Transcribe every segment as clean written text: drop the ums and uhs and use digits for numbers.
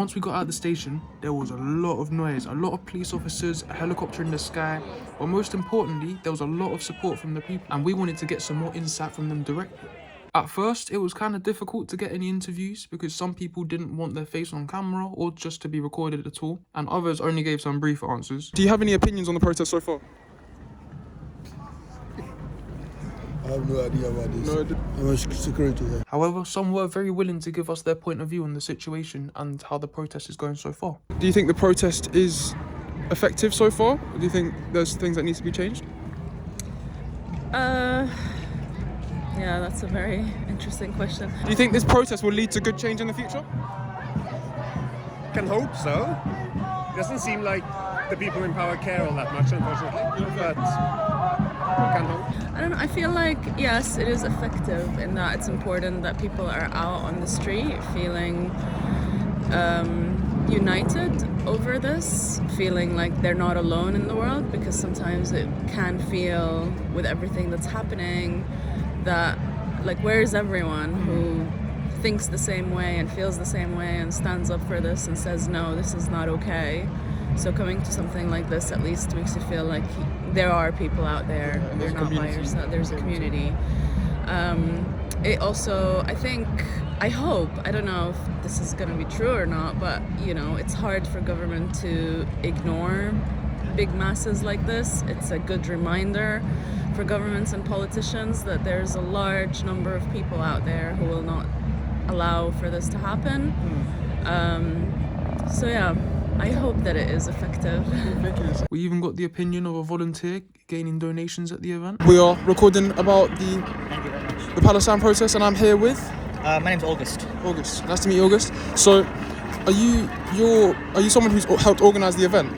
once we got out of the station, there was a lot of noise, a lot of police officers, a helicopter in the sky, but most importantly, there was a lot of support from the people, and we wanted to get some more insight from them directly. At first, it was kind of difficult to get any interviews because some people didn't want their face on camera or just to be recorded at all, and others only gave some brief answers. Do you have any opinions on the protest so far? I have no idea about this. I'm a security here. However, some were very willing to give us their point of view on the situation and how the protest is going so far. Do you think the protest is effective so far? Or do you think there's things that need to be changed? Yeah, that's a very interesting question. Do you think this protest will lead to good change in the future? Can hope so. Doesn't seem like the people in power care all that much, unfortunately, but can hope. I don't know, I feel like, yes, it is effective in that it's important that people are out on the street feeling united over this, feeling like they're not alone in the world, because sometimes it can feel, with everything that's happening, that like where is everyone who thinks the same way and feels the same way and stands up for this and says no, this is not okay. So coming to something like this at least makes you feel like there are people out there, you're not by yourself, there's a community. It also, I hope, I don't know if this is going to be true or not, but you know, it's hard for government to ignore big masses like this. It's a good reminder for governments and politicians that there's a large number of people out there who will not allow for this to happen. So yeah, I hope that it is effective. We even got the opinion of a volunteer gaining donations at the event. We are recording about the Palestine protest, and I'm here with... My name's August. August. Nice to meet you, August. So, are you someone who's helped organise the event?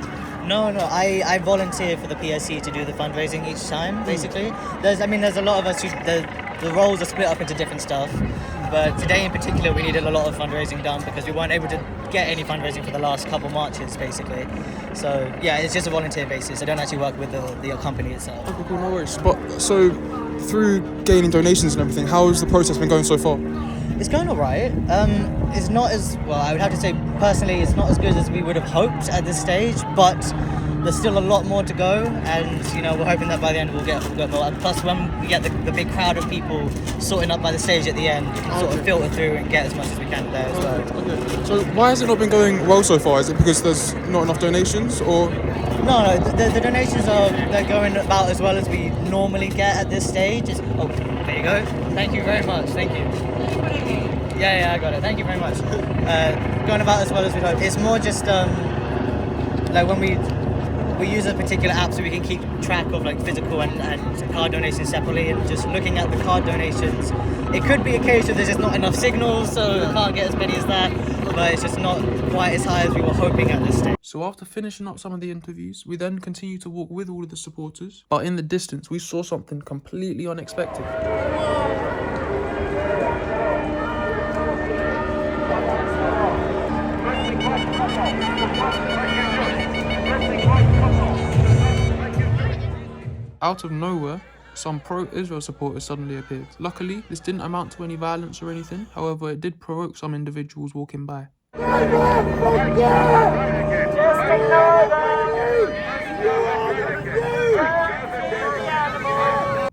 No, I volunteer for the PSC to do the fundraising each time, basically. There's a lot of us who, the roles are split up into different stuff, but today in particular we needed a lot of fundraising done because we weren't able to get any fundraising for the last couple marches, basically. So, yeah, it's just a volunteer basis. I don't actually work with the company itself. Okay, cool, no worries. But, so, through gaining donations and everything, how has the protest been going so far? It's going alright. It's not as, well, I would have to say personally, it's not as good as we would have hoped at this stage, but there's still a lot more to go, and you know, we're hoping that by the end we'll get more. And plus, when we get the big crowd of people sorting up by the stage at the end, we can sort of filter through and get as much as we can there as well. Okay. So why has it not been going well so far? Is it because there's not enough donations, or? No, the donations they're going about as well as we normally get at this stage. Oh, there you go. Thank you very much. Thank you. Yeah, I got it. Thank you very much. Going about as well as we hope. It's more just like when we use a particular app so we can keep track of like physical and card donations separately, and just looking at the card donations, it could be a case of there's just not enough signals, so we can't get as many as that, but it's just not quite as high as we were hoping at this stage. So after finishing up some of the interviews, we then continued to walk with all of the supporters, but in the distance we saw something completely unexpected. Out of nowhere, some pro-Israel supporters suddenly appeared. Luckily, this didn't amount to any violence or anything, however it did provoke some individuals walking by.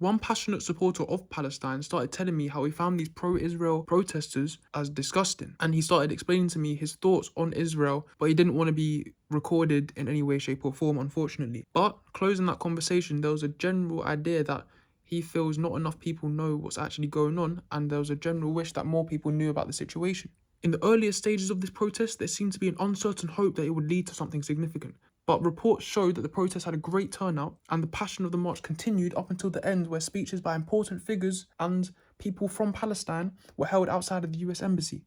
One passionate supporter of Palestine started telling me how he found these pro-Israel protesters as disgusting, and he started explaining to me his thoughts on Israel, but he didn't want to be recorded in any way, shape or form, unfortunately. But closing that conversation, there was a general idea that he feels not enough people know what's actually going on, and there was a general wish that more people knew about the situation. In the earlier stages of this protest, there seemed to be an uncertain hope that it would lead to something significant. But reports showed that the protest had a great turnout, and the passion of the march continued up until the end, where speeches by important figures and people from Palestine were held outside of the US Embassy.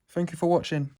Thank you for watching.